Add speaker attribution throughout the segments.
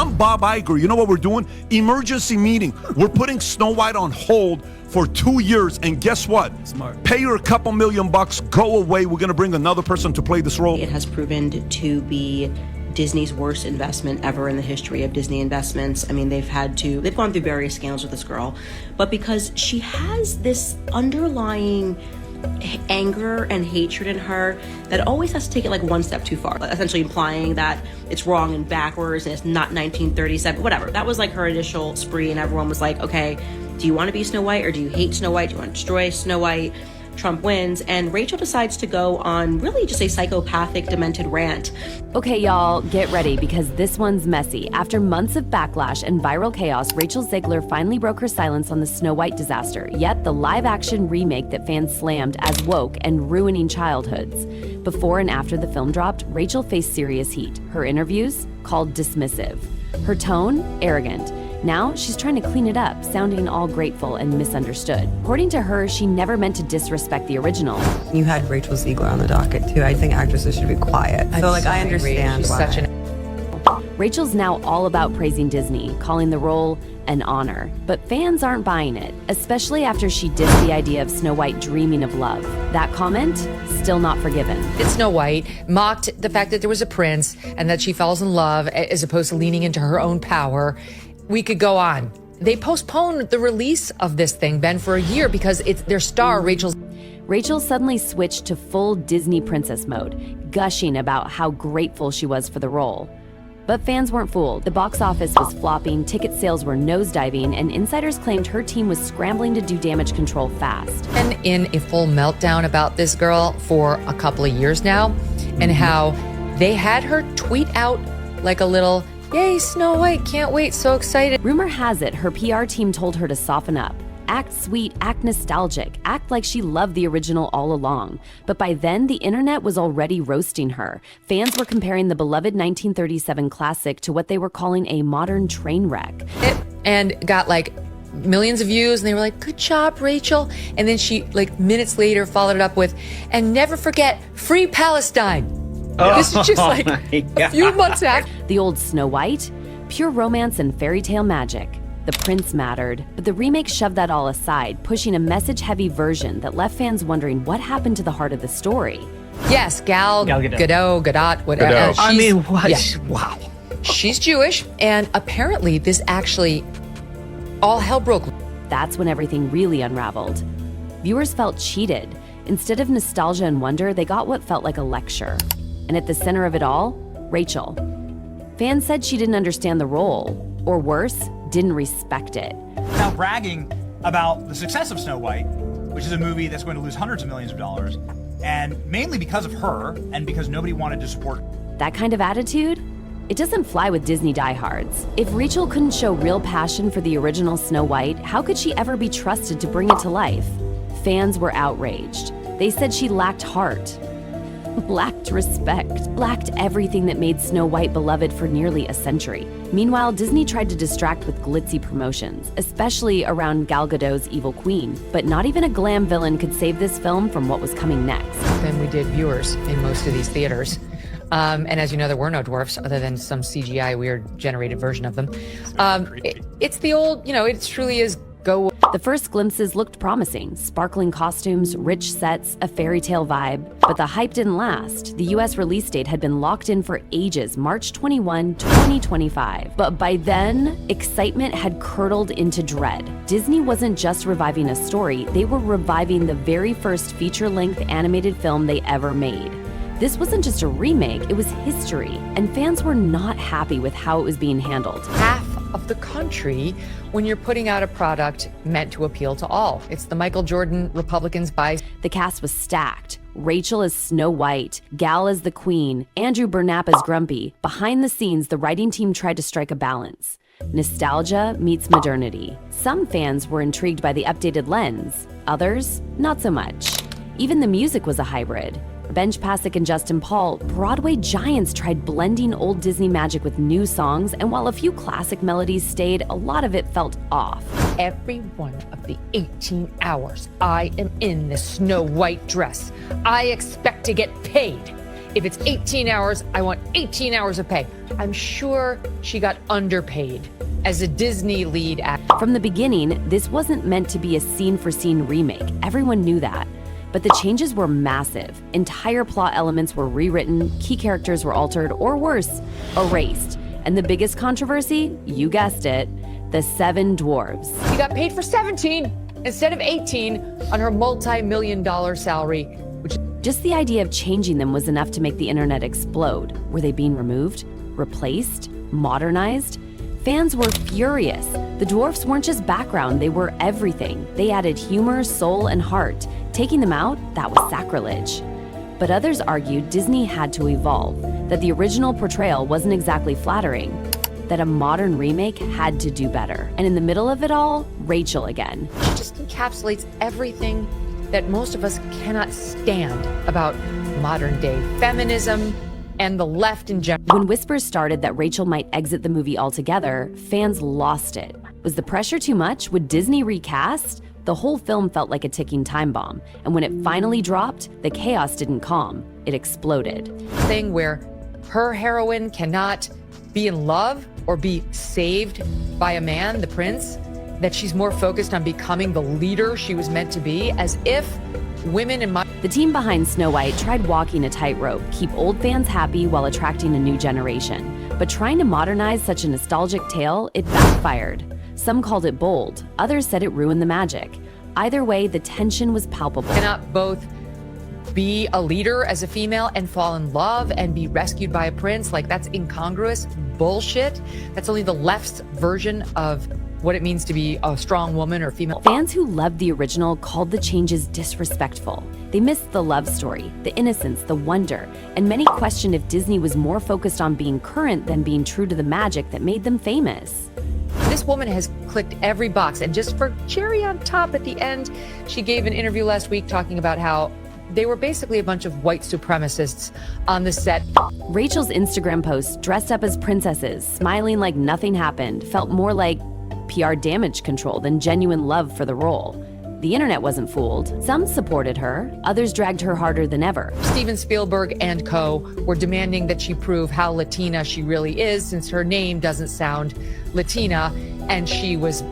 Speaker 1: I'm Bob Iger. You know what we're doing? Emergency meeting. We're putting Snow White on hold for 2 years, and guess what?
Speaker 2: Smart.
Speaker 1: Pay her a couple $1 million, go away. We're going to bring another person to play this role.
Speaker 3: It has proven to be Disney's worst investment ever in the history of Disney investments. I mean, they've gone through various scandals with this girl, but because she has this underlying anger and hatred in her that always has to take it like one step too far, essentially implying that it's wrong and backwards and it's not 1937, whatever. That was like her initial spree, and everyone was like, okay, do you want to be Snow White or do you hate Snow White? Do you want to destroy Snow White? Trump wins, and Rachel decides to go on really just a psychopathic, demented rant.
Speaker 4: Okay, y'all, get ready because this one's messy. After months of backlash and viral chaos, Rachel Zegler finally broke her silence on the Snow White disaster, yet the live-action remake that fans slammed as woke and ruining childhoods. Before and after the film dropped, Rachel faced serious heat. Her interviews, called dismissive. Her tone, arrogant. Now, she's trying to clean it up, sounding all grateful and misunderstood. According to her, she never meant to disrespect the original.
Speaker 5: You had Rachel Zegler on the docket, too. I think actresses should be quiet. So, I understand why.
Speaker 4: Rachel's now all about praising Disney, calling the role an honor. But fans aren't buying it, especially after she dissed the idea of Snow White dreaming of love. That comment, still not forgiven.
Speaker 6: It's Snow White, mocked the fact that there was a prince and that she falls in love as opposed to leaning into her own power. We could go on. They postponed the release of this thing, Ben, for a year because it's their star, Rachel
Speaker 4: suddenly switched to full Disney princess mode, gushing about how grateful she was for the role. But fans weren't fooled. The box office was flopping, ticket sales were nosediving, and insiders claimed her team was scrambling to do damage control fast.
Speaker 6: And in a full meltdown about this girl for a couple of years now, and how they had her tweet out like a little, "Yay, Snow White, can't wait, so excited."
Speaker 4: Rumor has it her PR team told her to soften up. Act sweet, act nostalgic, act like she loved the original all along. But by then, the internet was already roasting her. Fans were comparing the beloved 1937 classic to what they were calling a modern train wreck.
Speaker 6: And got like millions of views, and they were like, "Good job, Rachel." And then she, like minutes later, followed it up with, "And never forget, free Palestine." This is just like a few months after.
Speaker 4: The old Snow White, pure romance and fairy tale magic. The prince mattered, but the remake shoved that all aside, pushing a message-heavy version that left fans wondering what happened to the heart of the story.
Speaker 6: Yes, Gal Gadot, whatever.
Speaker 2: Godot. I mean, what?
Speaker 6: Yeah.
Speaker 2: Wow.
Speaker 6: She's Jewish, and apparently this actually, all hell broke.
Speaker 4: That's when everything really unraveled. Viewers felt cheated. Instead of nostalgia and wonder, they got what felt like a lecture. And at the center of it all, Rachel. Fans said she didn't understand the role, or worse, didn't respect it.
Speaker 7: Now bragging about the success of Snow White, which is a movie that's going to lose hundreds of millions of dollars, and mainly because of her, and because nobody wanted to support her.
Speaker 4: That kind of attitude? It doesn't fly with Disney diehards. If Rachel couldn't show real passion for the original Snow White, how could she ever be trusted to bring it to life? Fans were outraged. They said she lacked heart, lacked respect, lacked everything that made Snow White beloved for nearly a century. Meanwhile, Disney tried to distract with glitzy promotions, especially around Gal Gadot's evil queen. But not even a glam villain could save this film from what was coming next.
Speaker 6: Then we did viewers in most of these theaters. And as you know, there were no dwarfs other than some CGI weird generated version of them. It's the old, it truly is go.
Speaker 4: The first glimpses looked promising. Sparkling costumes, rich sets, a fairy tale vibe. But the hype didn't last. The US release date had been locked in for ages, March 21, 2025. But by then, excitement had curdled into dread. Disney wasn't just reviving a story, they were reviving the very first feature-length animated film they ever made. This wasn't just a remake, it was history, and fans were not happy with how it was being handled.
Speaker 6: Half of the country when you're putting out a product meant to appeal to all. It's the Michael Jordan Republicans buy.
Speaker 4: The cast was stacked. Rachel as Snow White, Gal as the Queen, Andrew Burnap as Grumpy. Behind the scenes, the writing team tried to strike a balance. Nostalgia meets modernity. Some fans were intrigued by the updated lens, others, not so much. Even the music was a hybrid. Benj Pasek and Justin Paul, Broadway giants tried blending old Disney magic with new songs, and while a few classic melodies stayed, a lot of it felt off.
Speaker 6: Every one of the 18 hours I am in this Snow White dress, I expect to get paid. If it's 18 hours, I want 18 hours of pay. I'm sure she got underpaid as a Disney lead actor.
Speaker 4: From the beginning, this wasn't meant to be a scene-for-scene remake. Everyone knew that. But the changes were massive. Entire plot elements were rewritten, key characters were altered, or worse, erased. And the biggest controversy, you guessed it, the 7 dwarves.
Speaker 6: She got paid for 17 instead of 18 on her multi-million-dollar salary, which...
Speaker 4: Just the idea of changing them was enough to make the internet explode. Were they being removed, replaced, modernized? Fans were furious. The dwarfs weren't just background, they were everything. They added humor, soul, and heart. Taking them out, that was sacrilege. But others argued Disney had to evolve, that the original portrayal wasn't exactly flattering, that a modern remake had to do better. And in the middle of it all, Rachel again.
Speaker 6: She just encapsulates everything that most of us cannot stand about modern day feminism and the left in general.
Speaker 4: When whispers started that Rachel might exit the movie altogether, fans lost it. Was the pressure too much? Would Disney recast? The whole film felt like a ticking time bomb. And when it finally dropped, the chaos didn't calm. It exploded.
Speaker 6: Thing where her heroine cannot be in love or be saved by a man, the prince, that she's more focused on becoming the leader she was meant to be, as if women in my...
Speaker 4: The team behind Snow White tried walking a tightrope, keep old fans happy while attracting a new generation. But trying to modernize such a nostalgic tale, it backfired. Some called it bold, others said it ruined the magic. Either way, the tension was palpable.
Speaker 6: Cannot both be a leader as a female and fall in love and be rescued by a prince. Like, that's incongruous bullshit. That's only the left's version of what it means to be a strong woman or female.
Speaker 4: Fans who loved the original called the changes disrespectful. They missed the love story, the innocence, the wonder, and many questioned if Disney was more focused on being current than being true to the magic that made them famous.
Speaker 6: This woman has clicked every box, and just for cherry on top at the end, she gave an interview last week talking about how they were basically a bunch of white supremacists on the set.
Speaker 4: Rachel's Instagram posts, dressed up as princesses, smiling like nothing happened, felt more like PR damage control than genuine love for the role. The internet wasn't fooled. Some supported her, others dragged her harder than ever.
Speaker 6: Steven Spielberg and co. were demanding that she prove how Latina she really is, since her name doesn't sound Latina, and she was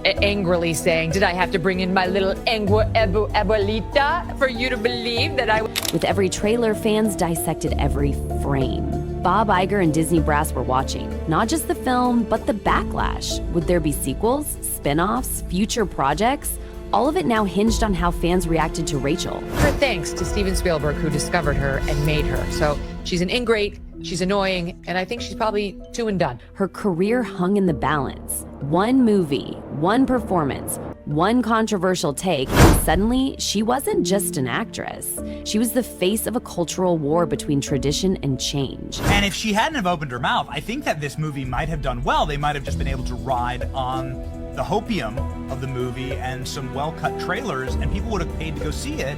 Speaker 6: angrily saying, did I have to bring in my little abuelita for you to believe that I...
Speaker 4: With every trailer, fans dissected every frame. Bob Iger and Disney brass were watching, not just the film, but the backlash. Would there be sequels, spin-offs, future projects? All of it now hinged on how fans reacted to Rachel.
Speaker 6: Her thanks to Steven Spielberg, who discovered her and made her. So she's an ingrate, she's annoying, and I think she's probably 2 and done.
Speaker 4: Her career hung in the balance. One movie, one performance, one controversial take, and suddenly she wasn't just an actress. She was the face of a cultural war between tradition and change.
Speaker 7: And if she hadn't have opened her mouth, I think that this movie might have done well. They might have just been able to ride on the hopium of the movie and some well-cut trailers, and people would have paid to go see it,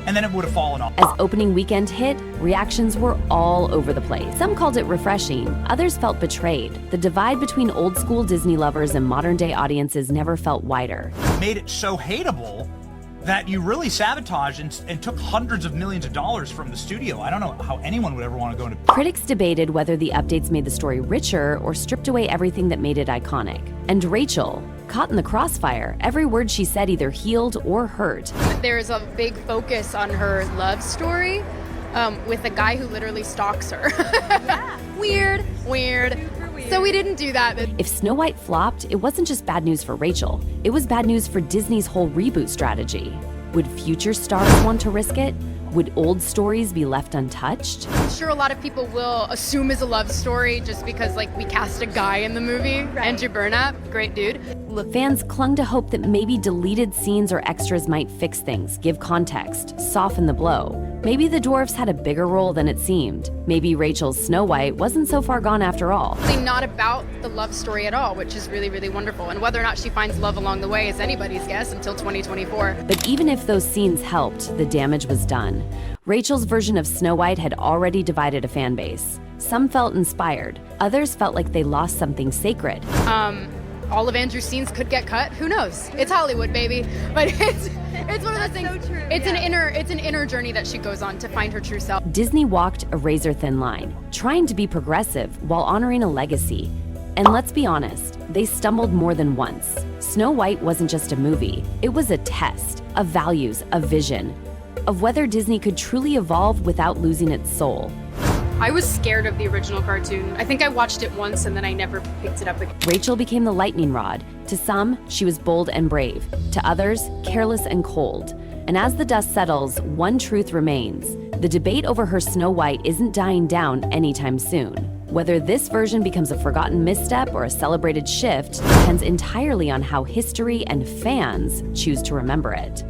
Speaker 7: and then it would have fallen off.
Speaker 4: As opening weekend hit, reactions were all over the place. Some called it refreshing, others felt betrayed. The divide between old school Disney lovers and modern day audiences never felt wider.
Speaker 7: It made it so hateable that you really sabotaged and took hundreds of millions of dollars from the studio. I don't know how anyone would ever want to go into...
Speaker 4: Critics debated whether the updates made the story richer or stripped away everything that made it iconic. And Rachel, caught in the crossfire, every word she said either healed or hurt.
Speaker 2: There's a big focus on her love story with a guy who literally stalks her. Yeah. Weird. So we didn't do that.
Speaker 4: If Snow White flopped, it wasn't just bad news for Rachel. It was bad news for Disney's whole reboot strategy. Would future stars want to risk it? Would old stories be left untouched?
Speaker 2: I'm sure a lot of people will assume it's a love story just because, like, we cast a guy in the movie. Right. Andrew Burnap, great dude.
Speaker 4: Fans clung to hope that maybe deleted scenes or extras might fix things, give context, soften the blow. Maybe the dwarfs had a bigger role than it seemed. Maybe Rachel's Snow White wasn't so far gone after all.
Speaker 2: It's not about the love story at all, which is really, really wonderful. And whether or not she finds love along the way is anybody's guess until 2024.
Speaker 4: But even if those scenes helped, the damage was done. Rachel's version of Snow White had already divided a fan base. Some felt inspired. Others felt like they lost something sacred.
Speaker 2: All of Andrew's scenes could get cut. Who knows? It's Hollywood, baby. But It's one of those things.
Speaker 8: So true.
Speaker 2: It's an inner journey that she goes on to find her true self.
Speaker 4: Disney walked a razor-thin line, trying to be progressive while honoring a legacy. And let's be honest, they stumbled more than once. Snow White wasn't just a movie, it was a test of values, of vision, of whether Disney could truly evolve without losing its soul.
Speaker 2: I was scared of the original cartoon. I think I watched it once and then I never picked it up again.
Speaker 4: Rachel became the lightning rod. To some, she was bold and brave. To others, careless and cold. And as the dust settles, one truth remains. The debate over her Snow White isn't dying down anytime soon. Whether this version becomes a forgotten misstep or a celebrated shift depends entirely on how history and fans choose to remember it.